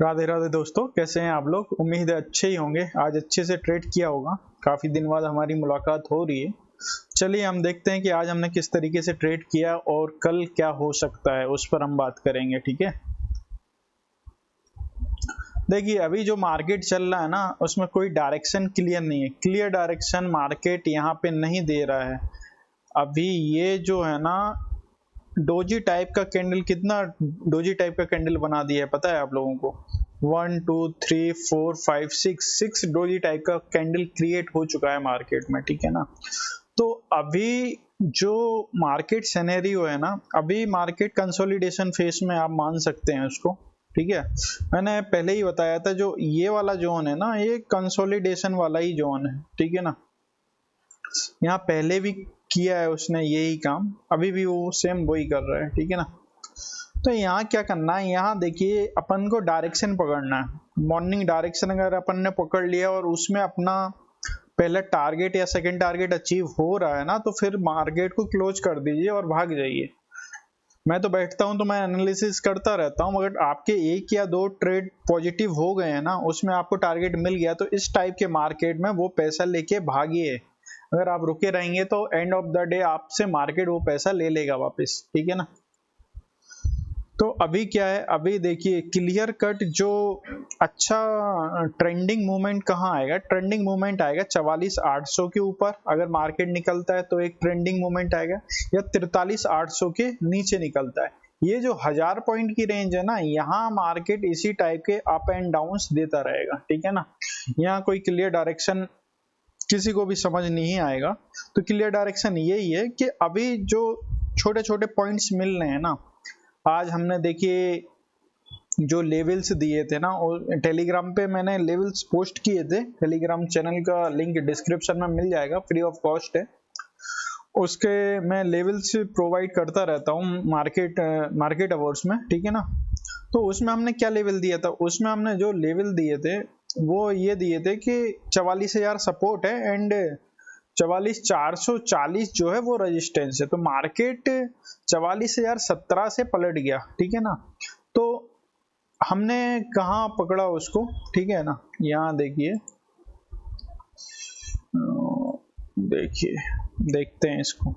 राधे राधे दोस्तों, कैसे हैं आप लोग। उम्मीद है अच्छे ही होंगे। आज अच्छे से ट्रेड किया होगा। काफी दिन बाद हमारी मुलाकात हो रही है। चलिए हम देखते हैं कि आज हमने किस तरीके से ट्रेड किया और कल क्या हो सकता है, उस पर हम बात करेंगे। ठीक है, देखिए अभी जो मार्केट चल रहा है ना, उसमें कोई डायरेक्शन क्लियर नहीं है। क्लियर डायरेक्शन मार्केट यहाँ पे नहीं दे रहा है। अभी ये जो है ना, डोजी टाइप का कैंडल, कितना डोजी टाइप का कैंडल बना दिया है पता है आप लोगों को। 1 2 3 4 5 6 डोजी टाइप का कैंडल क्रिएट हो चुका है मार्केट में। ठीक है ना, तो अभी जो मार्केट सिनेरियो है ना, अभी मार्केट कंसोलिडेशन फेज में आप मान सकते हैं उसको। ठीक है, मैंने पहले ही बताया था जो ये वाला जोन है ना, ये कंसोलिडेशन वाला ही जोन है। ठीक है ना, यहाँ पहले भी किया है उसने यही काम, अभी भी वो सेम वही कर रहा है। ठीक है ना, तो यहाँ क्या करना है, यहाँ देखिए अपन को डायरेक्शन पकड़ना है। मॉर्निंग डायरेक्शन अगर अपन ने पकड़ लिया और उसमें अपना पहला टारगेट या सेकंड टारगेट अचीव हो रहा है ना, तो फिर मार्केट को क्लोज कर दीजिए और भाग जाइए। मैं तो बैठता हूं तो मैं एनालिसिस करता रहता हूं, मगर आपके एक या दो ट्रेड पॉजिटिव हो गए हैं ना, उसमें आपको टारगेट मिल गया, तो इस टाइप के मार्केट में वो पैसा लेके भागिए। अगर आप रुके रहेंगे तो एंड ऑफ द डे आपसे मार्केट वो पैसा ले लेगा वापस। ठीक है ना, तो अभी क्या है, अभी देखिए क्लियर कट जो अच्छा ट्रेंडिंग मूवमेंट कहाँ आएगा। ट्रेंडिंग मूवमेंट आएगा 44,800 के ऊपर। अगर मार्केट निकलता है तो एक ट्रेंडिंग मूवमेंट आएगा, या 43,800 के नीचे निकलता है। ये जो 1000 पॉइंट की रेंज है ना, यहाँ मार्केट इसी टाइप के अप एंड डाउन्स देता रहेगा। ठीक है ना, यहाँ कोई क्लियर डायरेक्शन किसी को भी समझ नहीं आएगा। तो क्लियर डायरेक्शन यही है कि अभी जो छोटे छोटे पॉइंट्स मिल रहे हैं ना, आज हमने देखिए जो लेवल्स दिए थे ना, और टेलीग्राम पे मैंने लेवल्स पोस्ट किए थे। टेलीग्राम चैनल का लिंक डिस्क्रिप्शन में मिल जाएगा, फ्री ऑफ कॉस्ट है। उसके मैं लेवल्स प्रोवाइड करता रहता हूँ मार्केट अवर्स में। ठीक है ना, तो उसमें हमने क्या लेवल दिया था, उसमें हमने जो लेवल दिए थे वो ये दिए थे कि 44,000 सपोर्ट है एंड 44,440 जो है वो रेजिस्टेंस है। तो मार्केट 44,017 से पलट गया। ठीक है ना, तो हमने कहाँ पकड़ा उसको। ठीक है ना, यहाँ देखिए देखते हैं इसको।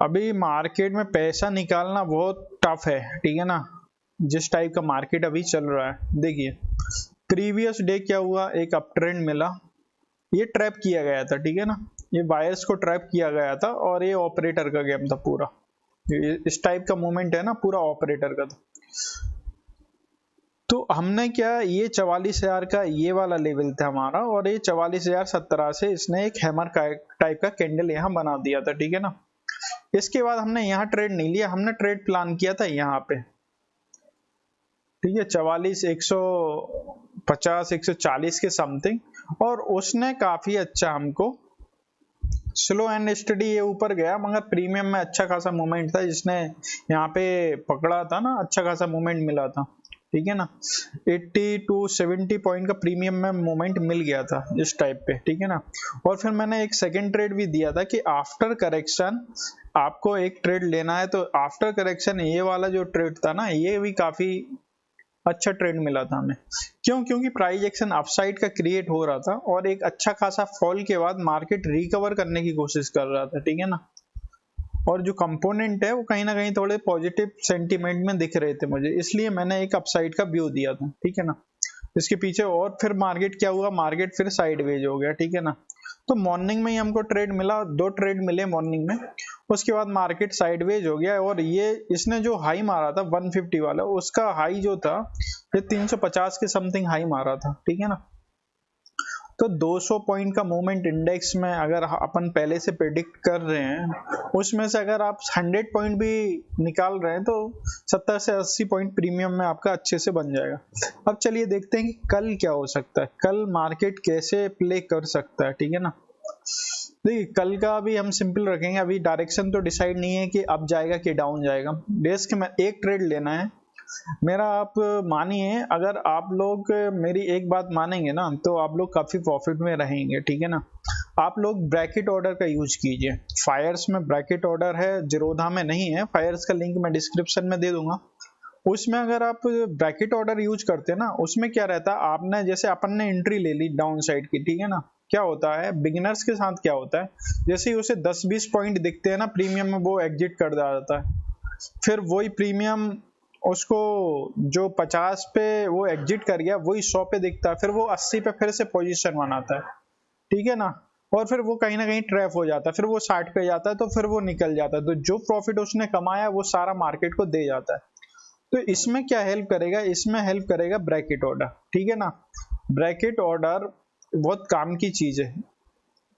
अभी मार्केट में पैसा निकालना बहुत टफ है। ठीक है ना, जिस टाइप का मार्केट अभी चल रहा है। देखिए प्रीवियस डे क्या हुआ, एक अप ट्रेंड मिला, ये ट्रैप किया गया था। ठीक है ना, ये बायर्स को ट्रैप किया गया था और ये ऑपरेटर का गेम था पूरा। इस टाइप का मूवमेंट है ना, पूरा ऑपरेटर का था। तो हमने क्या, ये 44,000 का ये वाला लेवल था हमारा, और ये 44,017 से इसने एक हैमर टाइप का कैंडल यहाँ बना दिया था। ठीक है ना, इसके बाद हमने यहाँ ट्रेड नहीं लिया, हमने ट्रेड प्लान किया था यहाँ पे। ठीक है, 44, 150, 140 के समथिंग, और उसने काफी अच्छा हमको स्लो एंड स्टडी ये ऊपर गया, मगर प्रीमियम में अच्छा खासा मूवमेंट था। जिसने यहाँ पे पकड़ा था ना, अच्छा खासा मूवमेंट मिला था। ठीक है ना, 80 to 70 पॉइंट का प्रीमियम में मूवमेंट मिल गया था इस टाइप पे। ठीक है ना, और फिर मैंने एक सेकंड ट्रेड भी दिया था कि आफ्टर करेक्शन आपको एक ट्रेड लेना है। तो आफ्टर करेक्शन ये वाला जो ट्रेड था ना, ये भी काफी अच्छा ट्रेंड मिला था हमें। क्यों? क्योंकि प्राइस एक्शन अपसाइड का क्रिएट हो रहा था और एक अच्छा खासा फॉल के बाद मार्केट रिकवर करने की कोशिश कर रहा था। ठीक है ना, और जो कंपोनेंट है वो कहीं ना कहीं थोड़े पॉजिटिव सेंटीमेंट में दिख रहे थे मुझे, इसलिए मैंने एक अपसाइड का व्यू दिया था। ठीक है ना, इसके पीछे और फिर मार्केट क्या हुआ, मार्केट फिर साइडवेज हो गया। ठीक है ना, तो मॉर्निंग में ही हमको ट्रेड मिला, 2 ट्रेड मिले मॉर्निंग में। उसके बाद मार्केट साइडवेज हो गया, और ये इसने जो हाई मारा था 150 वाला, उसका हाई जो था ये 350 के समथिंग हाई मारा था। ठीक है ना, तो 200 पॉइंट का मूवमेंट इंडेक्स में अगर अपन पहले से प्रेडिक्ट कर रहे हैं, उसमें से अगर आप 100 पॉइंट भी निकाल रहे हैं तो 70 से 80 पॉइंट प्रीमियम में आपका अच्छे से बन जाएगा। अब चलिए देखते हैं कि कल क्या हो सकता है, कल मार्केट कैसे प्ले कर सकता है। ठीक है ना, देखिए कल का अभी हम सिंपल रखेंगे। अभी डायरेक्शन तो डिसाइड नहीं है कि अप जाएगा कि डाउन जाएगा। डेस्क में एक ट्रेड लेना है मेरा। आप मानिए, अगर आप लोग मेरी एक बात मानेंगे ना, तो आप लोग काफी प्रॉफिट में रहेंगे। ठीक है ना, आप लोग ब्रैकेट ऑर्डर का यूज कीजिए। फायर्स में ब्रैकेट ऑर्डर है, जीरोधा में नहीं है। फायर्स का लिंक मैं डिस्क्रिप्शन में दे दूंगा, उसमें अगर आप ब्रैकेट ऑर्डर यूज करते हैं ना, उसमें क्या रहता है, आपने जैसे अपन ने एंट्री ले ली डाउन साइड की, ठीक है ना, क्या होता है बिगिनर्स के साथ क्या होता है, जैसे ही उसे 10-20 पॉइंट दिखते हैं ना प्रीमियम में, वो एग्जिट कर जाता है। फिर वही प्रीमियम उसको जो 50 पे वो एग्जिट कर गया, वही 100 पे दिखता है, फिर वो 80 पे फिर से पोजीशन बनाता है, ठीक है ना, और फिर वो कहीं ना कहीं ट्रैप हो जाता है, फिर वो 60 पे जाता है, तो फिर वो निकल जाता है, तो जो प्रॉफिट उसने कमाया वो सारा मार्केट को दे जाता है। तो इसमें क्या हेल्प करेगा, इसमें हेल्प करेगा ब्रैकेट ऑर्डर, ठीक है ना। ब्रैकेट ऑर्डर बहुत काम की चीज है,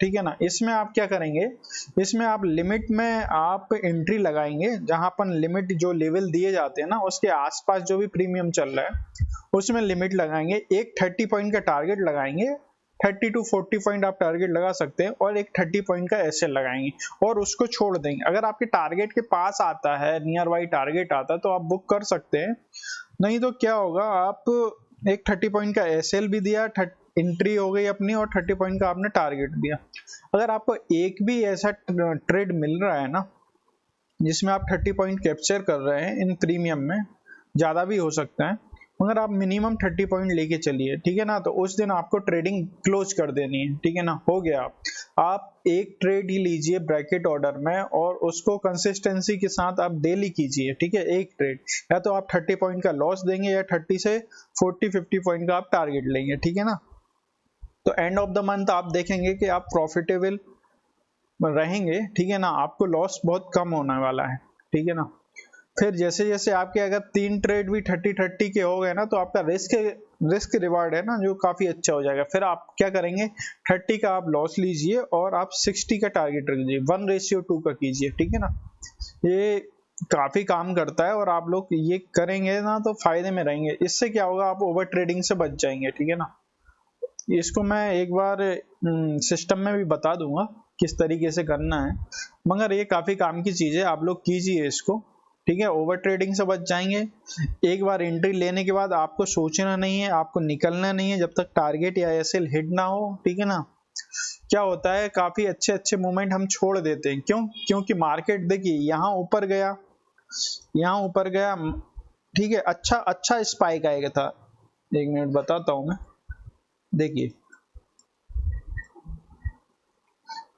ठीक है ना। इसमें आप क्या करेंगे, इसमें आप लिमिट में आप एंट्री लगाएंगे, जहां पर लिमिट जो लेवल दिए जाते हैं ना उसके आसपास जो भी प्रीमियम चल रहा है उसमें लिमिट लगाएंगे, एक 30 पॉइंट का टारगेट लगाएंगे, 30 to 40 पॉइंट आप टारगेट लगा सकते हैं, और एक 30 पॉइंट का एसएल लगाएंगे और उसको छोड़ देंगे। अगर आपके टारगेट के पास आता है, नियर बाई टारगेट आता है, तो आप बुक कर सकते हैं, नहीं तो क्या होगा, आप एक 30 पॉइंट का एसएल भी दिया, एंट्री हो गई अपनी, और 30 पॉइंट का आपने टारगेट दिया। अगर आपको एक भी ऐसा ट्रेड मिल रहा है ना जिसमें आप 30 पॉइंट कैप्चर कर रहे हैं इन प्रीमियम में, ज्यादा भी हो सकता है, मगर आप मिनिमम 30 पॉइंट लेके चलिए, ठीक है ना, तो उस दिन आपको ट्रेडिंग क्लोज कर देनी है, ठीक है ना, हो गया। आप एक ट्रेड ही लीजिए ब्रैकेट ऑर्डर में, और उसको कंसिस्टेंसी के साथ आप डेली कीजिए, ठीक है, एक ट्रेड, या तो आप 30 पॉइंट का लॉस देंगे या 30 से 40-50 पॉइंट का आप टारगेट लेंगे, ठीक है ना। तो एंड ऑफ द मंथ आप देखेंगे कि आप प्रॉफिटेबल रहेंगे, ठीक है ना, आपको लॉस बहुत कम होने वाला है, ठीक है ना। फिर जैसे जैसे आपके अगर 3 ट्रेड भी 30-30 के हो गए ना, तो आपका रिस्क रिवार्ड है ना जो काफी अच्छा हो जाएगा। फिर आप क्या करेंगे, 30 का आप लॉस लीजिए और आप 60 का टारगेट रखिए, 1:2 का कीजिए, ठीक है ना। ये काफी काम करता है, और आप लोग ये करेंगे ना तो फायदे में रहेंगे। इससे क्या होगा, आप ओवर ट्रेडिंग से बच जाएंगे, ठीक है ना। इसको मैं एक बार सिस्टम में भी बता दूंगा किस तरीके से करना है, मगर ये काफी काम की चीज है, आप लोग कीजिए इसको, ठीक है, ओवर ट्रेडिंग से बच जाएंगे। एक बार एंट्री लेने के बाद आपको सोचना नहीं है, आपको निकलना नहीं है जब तक टारगेट या एसएल हिट ना हो, ठीक है ना। क्या होता है, काफी अच्छे अच्छे मूवमेंट हम छोड़ देते हैं, क्यों, क्योंकि मार्केट देखिए यहाँ ऊपर गया, यहाँ ऊपर गया, ठीक है, अच्छा अच्छा स्पाइक आएगा था, 1 मिनट बताता हूं मैं, देखिए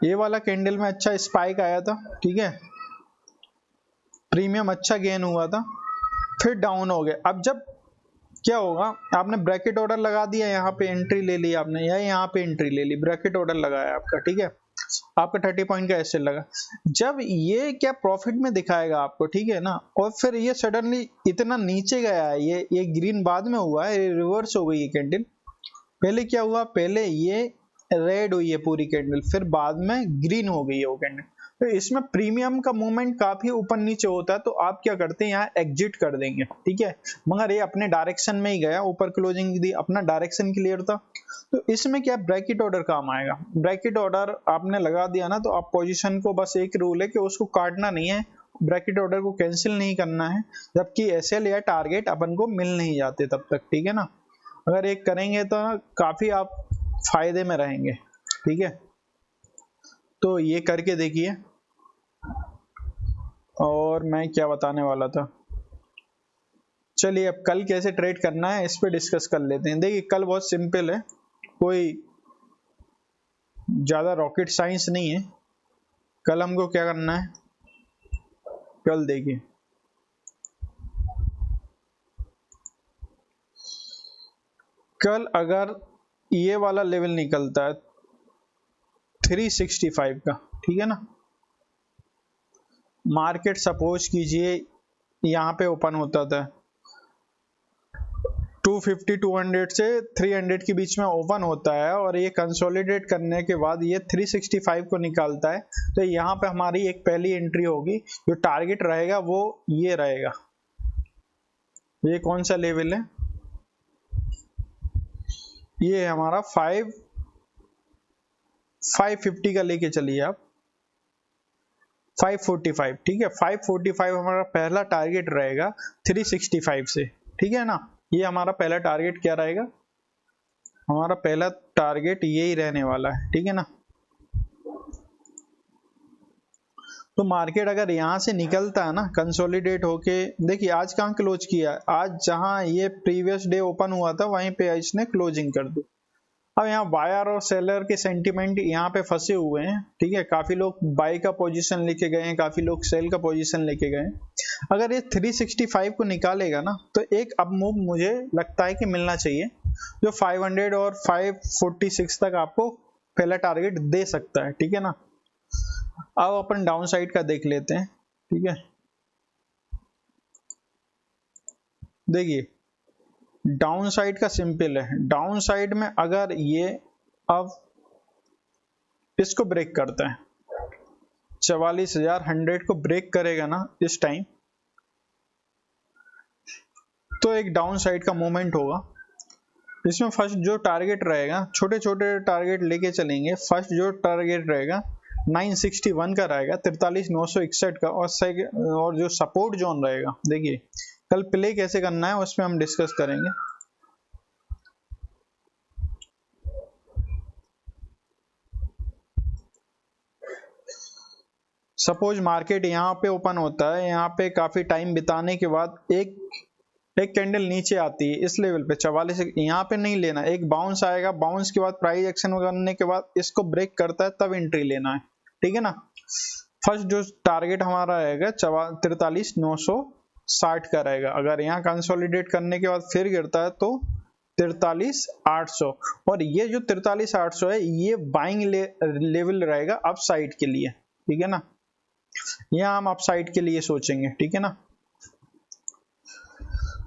ये वाला कैंडल में अच्छा स्पाइक आया था, ठीक है, प्रीमियम अच्छा गेन हुआ था, फिर डाउन हो गया। अब जब क्या होगा, आपने ब्रैकेट ऑर्डर लगा दिया, यहाँ पे एंट्री ले ली आपने, या यहाँ पे एंट्री ले ली, ब्रैकेट ऑर्डर लगाया आपका, ठीक है, आपका 30 पॉइंट का एसएल लगा, जब ये क्या प्रॉफिट में दिखाएगा आपको, ठीक है ना, और फिर ये सडनली इतना नीचे गया है, ये ग्रीन बाद में हुआ है, रिवर्स हो गई ये कैंडल। पहले क्या हुआ, पहले ये रेड हुई है पूरी कैंडल, फिर बाद में ग्रीन हो गई है वो कैंडल। तो इसमें प्रीमियम का मूवमेंट काफी ऊपर नीचे होता है, तो आप क्या करते हैं, यहाँ एग्जिट कर देंगे, ठीक है, मगर ये अपने डायरेक्शन में ही गया, ऊपर क्लोजिंग दी, अपना डायरेक्शन क्लियर था। तो इसमें क्या ब्रैकेट ऑर्डर काम आएगा, ब्रैकेट ऑर्डर आपने लगा दिया ना, तो आप पोजिशन को, बस एक रूल है कि उसको काटना नहीं है, ब्रैकेट ऑर्डर को कैंसिल नहीं करना है, जबकि एसएल या टारगेट अपन को मिल नहीं जाते तब तक, ठीक है ना। अगर एक करेंगे तो काफी आप फायदे में रहेंगे, ठीक है। तो ये करके देखिए। और मैं क्या बताने वाला था, चलिए अब कल कैसे ट्रेड करना है इस पे डिस्कस कर लेते हैं। देखिए कल बहुत सिंपल है, कोई ज्यादा रॉकेट साइंस नहीं है। कल हमको क्या करना है, कल देखिए, कल अगर ये वाला लेवल निकलता है 365 का, ठीक है ना, मार्केट सपोज कीजिए यहाँ पे ओपन होता था 250-200 से 300 के बीच में ओपन होता है, और ये कंसोलिडेट करने के बाद ये 365 को निकालता है, तो यहाँ पे हमारी एक पहली एंट्री होगी, जो टारगेट रहेगा वो ये रहेगा। ये कौन सा लेवल है, ये है हमारा 550 का लेके चलिए आप, 545, ठीक है, 545 हमारा पहला टारगेट रहेगा 365 से, ठीक है ना। ये हमारा पहला टारगेट क्या रहेगा, हमारा पहला टारगेट यही रहने वाला है, ठीक है ना। तो मार्केट अगर यहाँ से निकलता है ना कंसोलिडेट होके, देखिए आज कहाँ क्लोज किया, आज जहाँ ये प्रीवियस डे ओपन हुआ था वहीं पे इसने क्लोजिंग कर दी। अब यहाँ बायर और सेलर के सेंटिमेंट यहाँ पे फंसे हुए हैं, ठीक है, काफी लोग बाई का पोजीशन लेके गए हैं, काफी लोग सेल का पोजीशन लेके गए हैं। अगर ये 365 को निकालेगा ना तो एक अब मूव मुझे लगता है कि मिलना चाहिए, जो 500 और 546 तक आपको पहला टारगेट दे सकता है, ठीक है ना। अब अपन डाउन साइड का देख लेते हैं, ठीक है। देखिए डाउन साइड का सिंपल है, डाउन साइड में अगर ये अब इसको ब्रेक करता है 44,100 को ब्रेक करेगा ना इस टाइम, तो एक डाउन साइड का मूवमेंट होगा। इसमें फर्स्ट जो टारगेट रहेगा, छोटे छोटे टारगेट लेके चलेंगे, फर्स्ट जो टारगेट रहेगा 961 का रहेगा, 43,961 का, और जो सपोर्ट जोन रहेगा, देखिए कल प्ले कैसे करना है उसमें हम डिस्कस करेंगे। सपोज मार्केट यहाँ पे ओपन होता है, यहाँ पे काफी टाइम बिताने के बाद एक कैंडल नीचे आती है इस लेवल पे 44, यहाँ पे नहीं लेना, एक बाउंस आएगा, बाउंस के बाद प्राइस एक्शन करने के बाद इसको ब्रेक करता है तब एंट्री लेना है, ठीक है ना। फर्स्ट जो टारगेट हमारा रहेगा 43,960 का रहेगा, अगर यहाँ कंसोलिडेट करने के बाद फिर गिरता है तो 43,800, और ये जो 43,800 है ये बाइंग लेवल रहेगा अप साइड के लिए, ठीक है ना। यहाँ हम अप साइड के लिए सोचेंगे, ठीक है ना।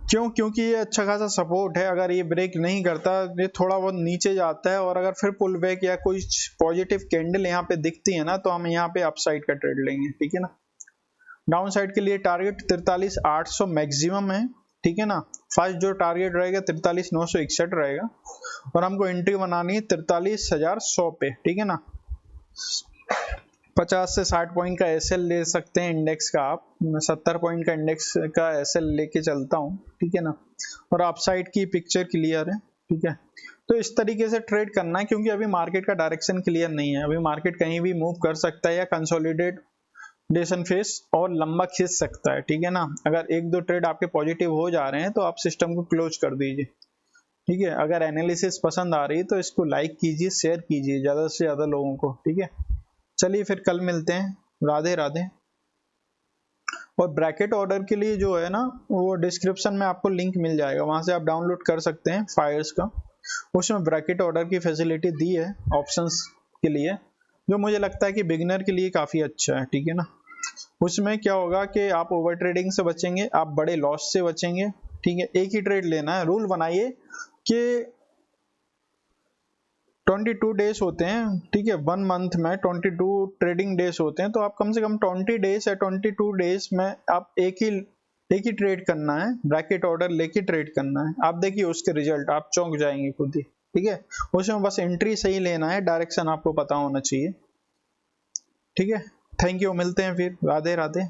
क्यों? क्योंकि ये अच्छा खासा सपोर्ट है, अगर ये ब्रेक नहीं करता, ये थोड़ा बहुत नीचे जाता है और अगर फिर पुल बैक या कोई पॉजिटिव कैंडल यहाँ पे दिखती है ना तो हम यहाँ पे अपसाइड का ट्रेड लेंगे, ठीक है ना। डाउन साइड के लिए टारगेट 43,800 मैक्सिमम है, ठीक है ना। फर्स्ट जो टारगेट रहेगा 43,961 रहेगा और हमको एंट्री बनानी है 43,100 पे, ठीक है ना। 50 से 60 पॉइंट का एसएल ले सकते हैं इंडेक्स का आप, मैं 70 पॉइंट का इंडेक्स का एसएल लेके चलता हूँ, ठीक है ना। और अपसाइड की पिक्चर क्लियर है, ठीक है। तो इस तरीके से ट्रेड करना है, क्योंकि अभी मार्केट का डायरेक्शन क्लियर नहीं है, अभी मार्केट कहीं भी मूव कर सकता है या कंसोलिडेशन फेस और लंबा खींच सकता है, ठीक है ना। अगर एक दो ट्रेड आपके पॉजिटिव हो जा रहे हैं तो आप सिस्टम को क्लोज कर दीजिए, ठीक है। अगर एनालिसिस पसंद आ रही है तो इसको लाइक कीजिए, शेयर कीजिए ज्यादा से ज्यादा लोगों को, ठीक है। चलिए फिर कल मिलते हैं, राधे राधे। और ब्रैकेट ऑर्डर के लिए जो है ना वो डिस्क्रिप्शन में आपको लिंक मिल जाएगा, वहां से आप डाउनलोड कर सकते हैं फायर्स का, उसमें ब्रैकेट ऑर्डर की फैसिलिटी दी है ऑप्शंस के लिए, जो मुझे लगता है कि बिगिनर के लिए काफी अच्छा है, ठीक है ना। उसमें क्या होगा कि आप ओवर ट्रेडिंग से बचेंगे, आप बड़े लॉस से बचेंगे, ठीक है। एक ही ट्रेड लेना है, रूल बनाइए कि 22 डेज होते हैं, ठीक है, 1 मंथ में 22 ट्रेडिंग डेज होते हैं, तो आप कम से कम 20 डेज या 22 डेज में आप एक ही ट्रेड करना है, ब्रैकेट ऑर्डर लेके ट्रेड करना है। आप देखिए उसके रिजल्ट आप चौंक जाएंगे खुद ही, ठीक है। उसमें बस एंट्री सही लेना है, डायरेक्शन आपको पता होना चाहिए, ठीक है। थैंक यू, मिलते हैं फिर, राधे राधे।